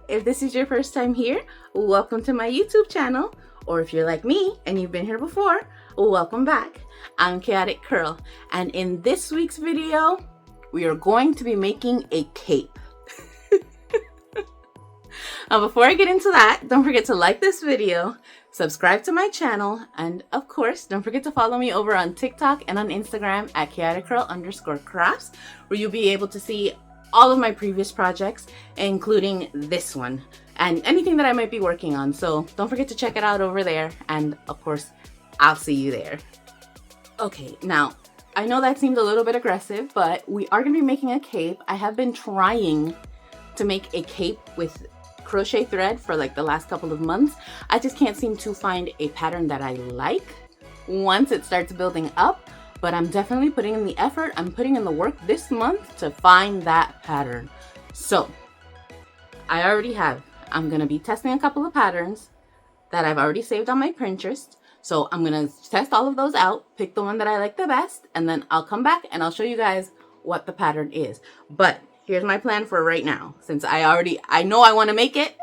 If this is your first time here, welcome to my YouTube channel. Or if you're like me and you've been here before, welcome back. I'm Chaotic Curl, and in this week's video, we are going to be making a cape. Now, before I get into that, don't forget to like this video, subscribe to my channel, and of course, don't forget to follow me over on TikTok and on Instagram at chaoticcurl_crafts, where you'll be able to see all of my previous projects, including this one and anything that I might be working on. So don't forget to check it out over there. And of course, I'll see you there. Okay, now I know that seemed a little bit aggressive, but we are going to be making a cape. I have been trying to make a cape with crochet thread for like the last couple of months. I just can't seem to find a pattern that I like once it starts building up, but I'm definitely putting in the effort. I'm putting in the work this month to find that pattern. So I already have, I'm going to be testing a couple of patterns that I've already saved on my Pinterest. So I'm going to test all of those out, pick the one that I like the best, and then I'll come back and I'll show you guys what the pattern is. But here's my plan for right now, since I know I want to make it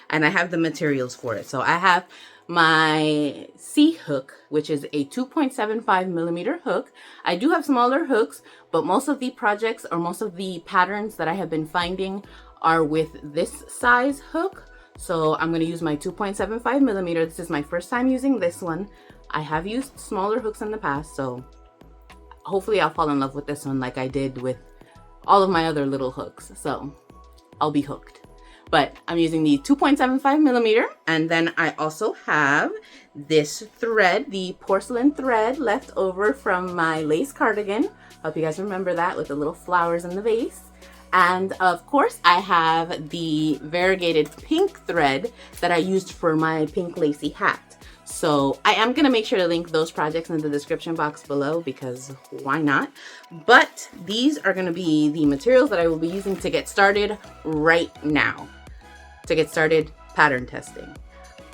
and I have the materials for it. So I have my C hook, which is a 2.75 millimeter hook. I do have smaller hooks, but most of the projects or most of the patterns that I have been finding are with this size hook. So I'm going to use my 2.75 millimeter. This is my first time using this one. I have used smaller hooks in the past, so hopefully I'll fall in love with this one like I did with all of my other little hooks. So I'll be hooked. But I'm using the 2.75 millimeter, and then I also have this thread, the porcelain thread left over from my lace cardigan. Hope you guys remember that with the little flowers in the vase. And of course, I have the variegated pink thread that I used for my pink lacy hat. So I am going to make sure to link those projects in the description box below, because why not? But these are going to be the materials that I will be using to get started right now, to get started pattern testing.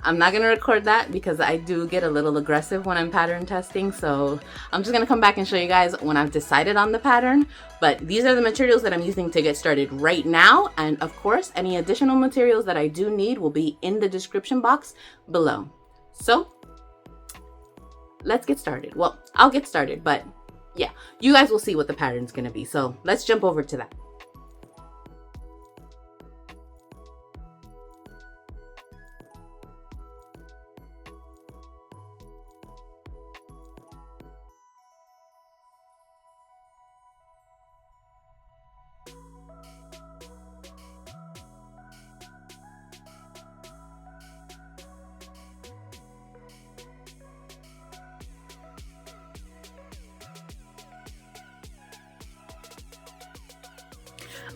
I'm not going to record that because I do get a little aggressive when I'm pattern testing. So I'm just going to come back and show you guys when I've decided on the pattern. But these are the materials that I'm using to get started right now. And of course, any additional materials that I do need will be in the description box below. So let's get started. Well, I'll get started, but yeah, you guys will see what the pattern's going to be. So let's jump over to that.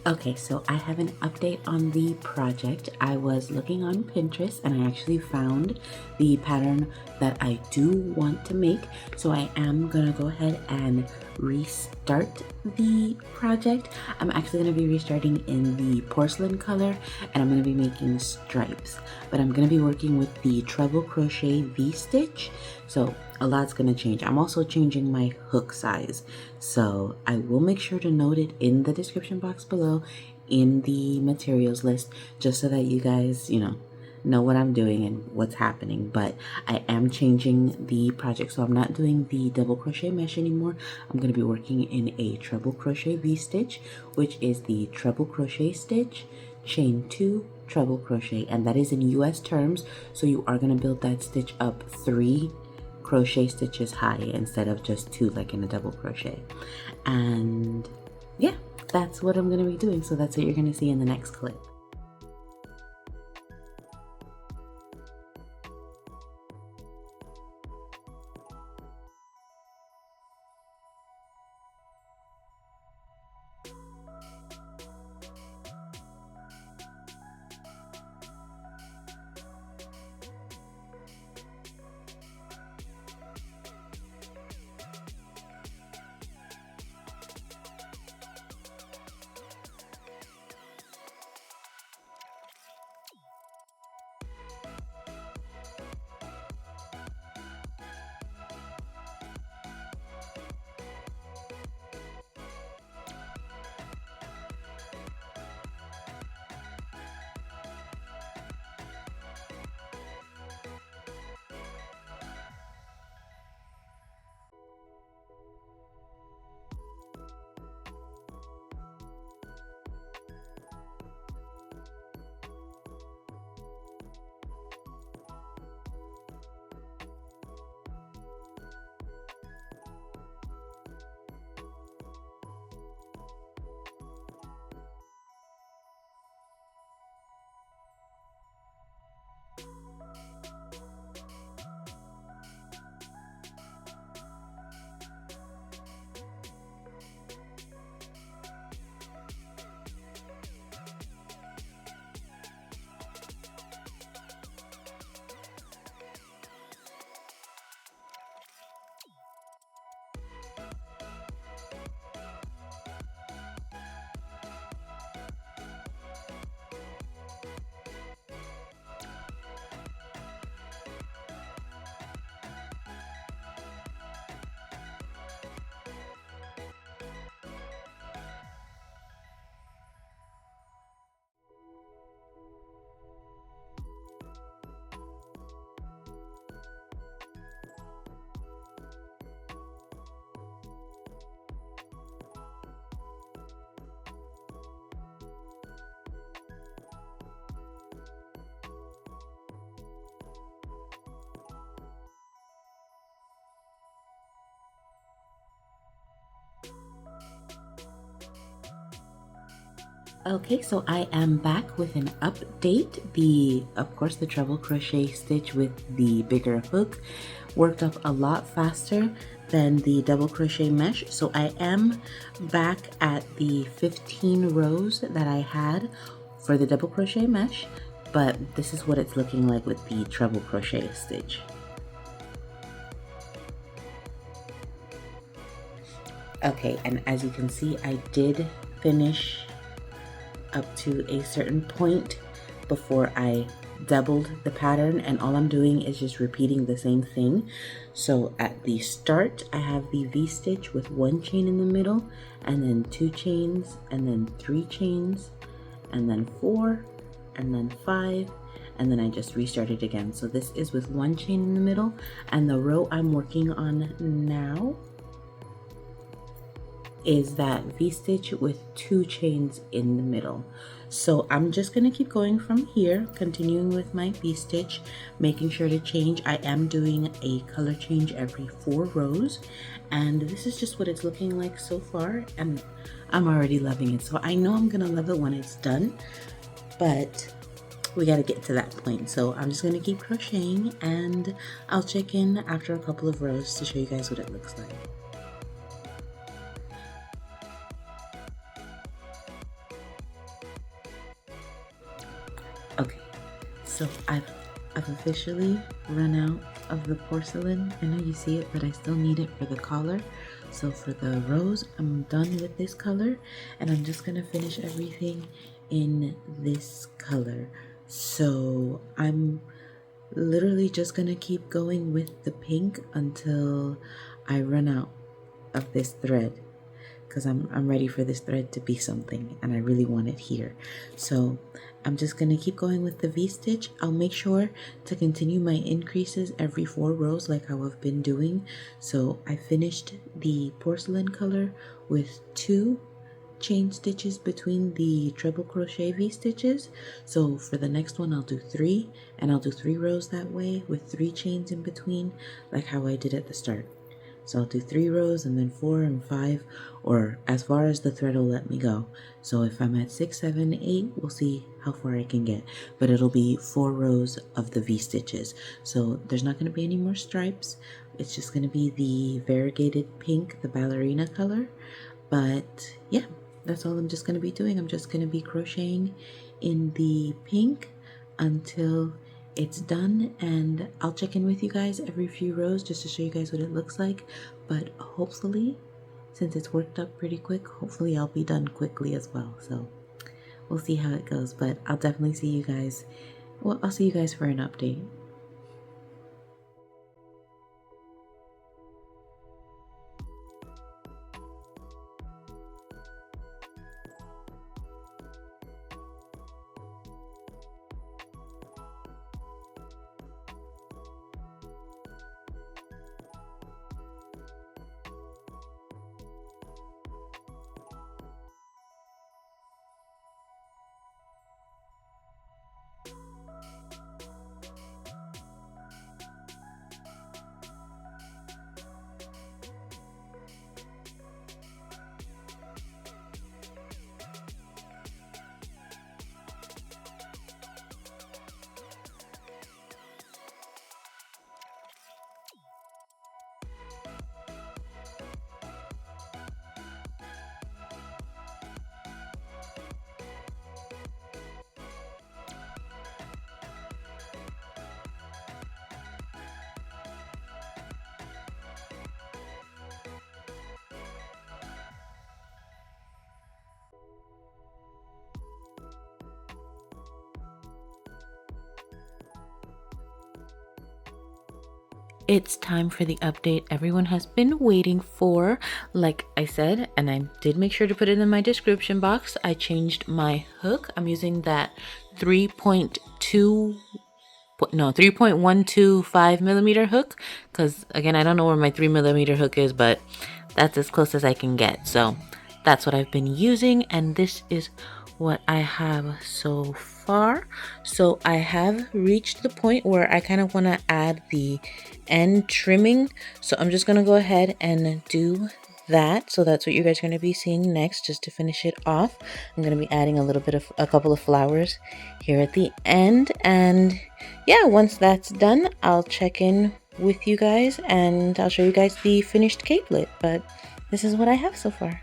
Okay, so I have an update on the project. I was looking on Pinterest and I actually found the pattern that I do want to make. So I am gonna go ahead and restart the project. I'm actually gonna be restarting in the porcelain color, and I'm gonna be making stripes. But I'm gonna be working with the Treble Crochet V-stitch. So a lot's gonna change. I'm also changing my hook size. So I will make sure to note it in the description box below in the materials list, just so that you guys, know what I'm doing and what's happening. But I am changing the project, so I'm not doing the double crochet mesh anymore. I'm going to be working in a treble crochet V-stitch, which is the treble crochet stitch, chain 2, treble crochet, and that is in US terms. So you are going to build that stitch up 3 crochet stitches high instead of just 2 like in a double crochet. And yeah, that's what I'm going to be doing. So that's what you're going to see in the next clip. Okay, so I am back with an update. Of course, the treble crochet stitch with the bigger hook worked up a lot faster than the double crochet mesh. So I am back at the 15 rows that I had for the double crochet mesh, but this is what it's looking like with the treble crochet stitch. Okay, and as you can see, I did finish up to a certain point before I doubled the pattern, and all I'm doing is just repeating the same thing. So at the start I have the V-stitch with 1 chain in the middle, and then 2 chains, and then 3 chains, and then 4, and then 5, and then I just restarted again. So this is with 1 chain in the middle, and the row I'm working on now is that V-stitch with 2 chains in the middle. So I'm just going to keep going from here, continuing with my V-stitch, making sure to change. I am doing a color change every 4 rows, and this is just what it's looking like so far, and I'm already loving it. So I know I'm going to love it when it's done, but we got to get to that point. So I'm just going to keep crocheting, and I'll check in after a couple of rows to show you guys what it looks like. Okay, so I've officially run out of the porcelain. I know you see it, but I still need it for the collar. So for the rows, I'm done with this color, and I'm just gonna finish everything in this color. So I'm literally just gonna keep going with the pink until I run out of this thread, because I'm ready for this thread to be something, and I really want it here. So I'm just going to keep going with the V-stitch. I'll make sure to continue my increases every 4 rows like how I've been doing. So I finished the porcelain color with 2 chain stitches between the treble crochet V-stitches. So for the next one I'll do 3, and I'll do 3 rows that way with 3 chains in between, like how I did at the start. So I'll do 3 rows and then 4 and 5, or as far as the thread will let me go. So if I'm at 6, 7, 8, we'll see how far I can get. But it'll be 4 rows of the V-stitches. So there's not going to be any more stripes. It's just going to be the variegated pink, the ballerina color. But yeah, that's all I'm just going to be doing. I'm just going to be crocheting in the pink until it's done, and I'll check in with you guys every few rows just to show you guys what it looks like. But hopefully, since it's worked up pretty quick, hopefully I'll be done quickly as well. So we'll see how it goes, but I'll definitely see you guys. Well, I'll see you guys for an update. It's time for the update everyone has been waiting for. Like I said, and I did make sure to put it in my description box, I changed my hook. I'm using that 3.125 millimeter hook, because again, I don't know where my 3 millimeter hook is, but that's as close as I can get. So that's what I've been using, and this is what I have so far. So I have reached the point where I kind of want to add the end trimming. So I'm just going to go ahead and do that. So that's what you guys are going to be seeing next. Just to finish it off, I'm going to be adding a couple of flowers here at the end. And yeah, once that's done, I'll check in with you guys and I'll show you guys the finished capelet. But this is what I have so far.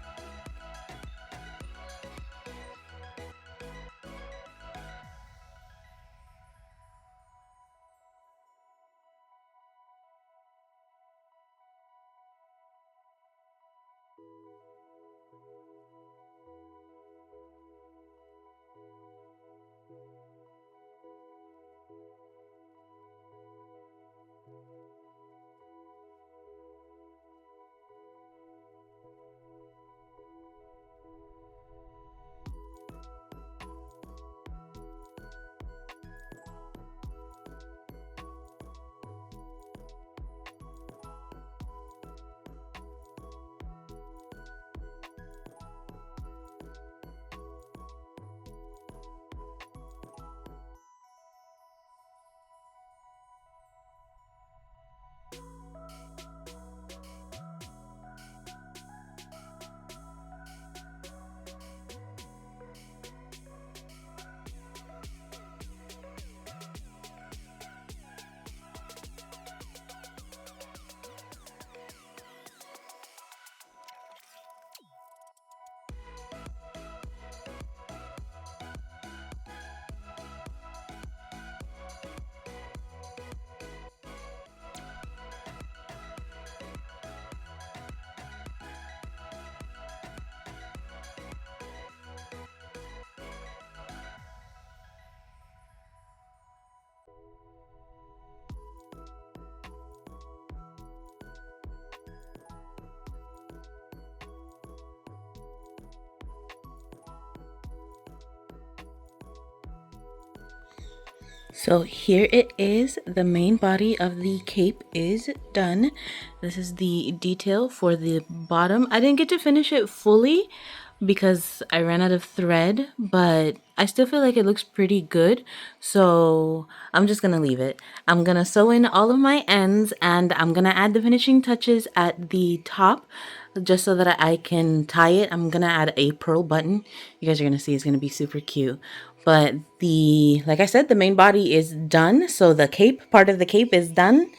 So here it is. The main body of the cape is done. This is the detail for the bottom. I didn't get to finish it fully because I ran out of thread, but I still feel like it looks pretty good. So I'm just gonna leave it. I'm gonna sew in all of my ends and I'm gonna add the finishing touches at the top just so that I can tie it. I'm gonna add a pearl button. You guys are gonna see it's gonna be super cute. But like I said, the main body is done. So the cape, part of the cape is done.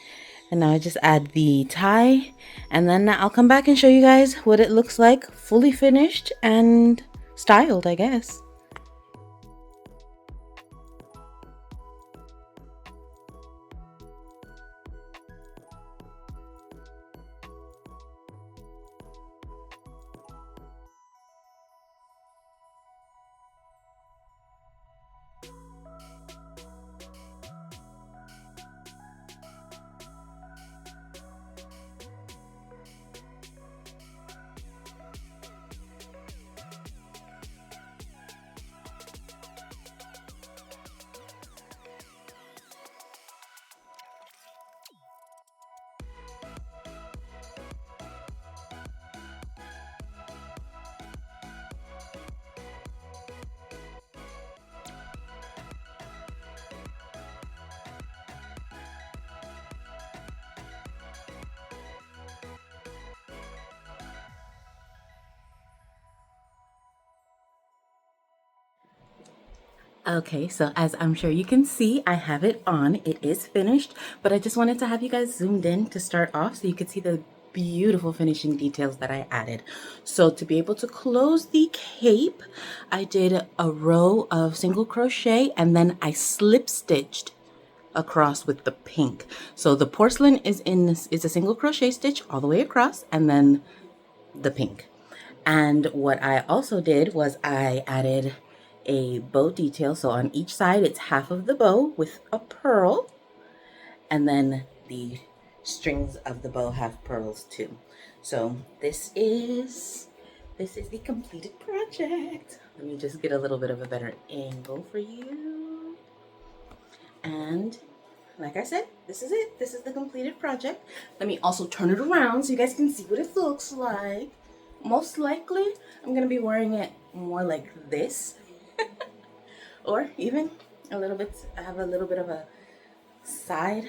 And now I just add the tie. And then I'll come back and show you guys what it looks like fully finished and styled, I guess. Okay, so as I'm sure you can see, I have it on. It is finished, but I just wanted to have you guys zoomed in to start off so you could see the beautiful finishing details that I added. So to be able to close the cape, I did a row of single crochet and then I slip stitched across with the pink. So the porcelain is a single crochet stitch all the way across and then the pink. And what I also did was I added a bow detail. So on each side, it's half of the bow with a pearl. And then the strings of the bow have pearls too. So this is the completed project. Let me just get a little bit of a better angle for you. And like I said, this is it. This is the completed project. Let me also turn it around so you guys can see what it looks like. Most likely, I'm going to be wearing it more like this. Or even a little bit, I have a little bit of a side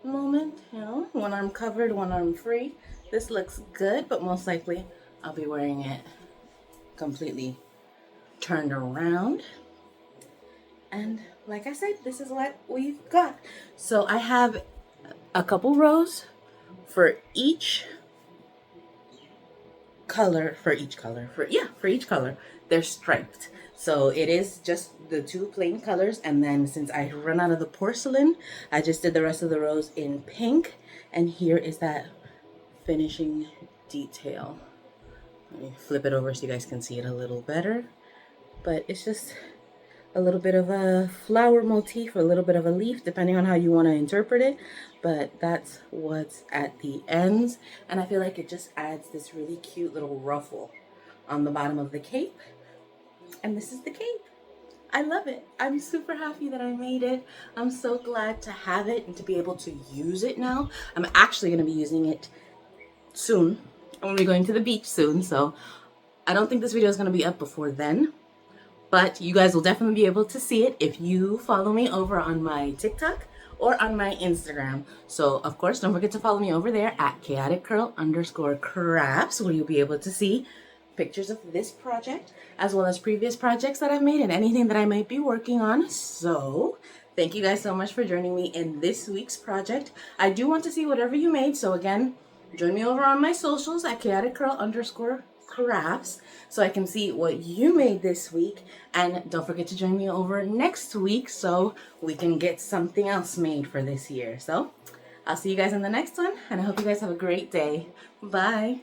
moment, you know, one arm covered, one arm free. this looks good, but most likely I'll be wearing it completely turned around. And like I said, this is what we've got. So I have a couple rows for each color, for each color. They're striped. So it is just the two plain colors, and then since I run out of the porcelain, I just did the rest of the rows in pink. And here is that finishing detail. Let me flip it over so you guys can see it a little better. But it's just a little bit of a flower motif or a little bit of a leaf, depending on how you want to interpret it. But that's what's at the ends. And I feel like it just adds this really cute little ruffle on the bottom of the cape. And this is the cape. I love it. I'm super happy that I made it. I'm so glad to have it and to be able to use it now. I'm actually going to be using it soon. I'm going to be going to the beach soon. So I don't think this video is going to be up before then. But you guys will definitely be able to see it if you follow me over on my TikTok or on my Instagram. So, of course, don't forget to follow me over there at chaoticgirl_crafts, where you'll be able to see pictures of this project, as well as previous projects that I've made and anything that I might be working on. So, thank you guys so much for joining me in this week's project. I do want to see whatever you made. So, again, join me over on my socials at chaoticgirl_crafts so I can see what you made this week. And don't forget to join me over next week so we can get something else made for this year. So I'll see you guys in the next one, and I hope you guys have a great day. Bye.